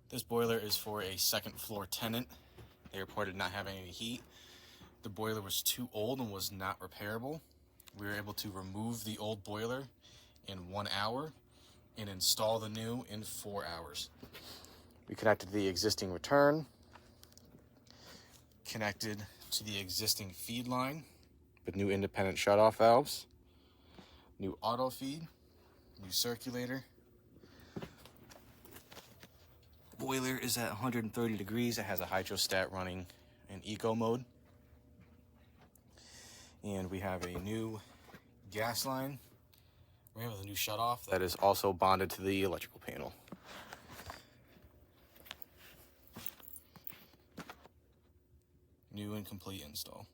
This boiler is for a second floor tenant. They reported not having any heat. The boiler was too old and was not repairable. We were able to remove the old boiler in 1 hour and install the new in 4 hours. We connected the existing return, connected to the existing feed line with new independent shutoff valves, new auto feed, new circulator. Boiler is at 130 degrees. It has a hydrostat running in eco mode. And we have a new gas line. We have a new shutoff that is also bonded to the electrical panel. New and complete install.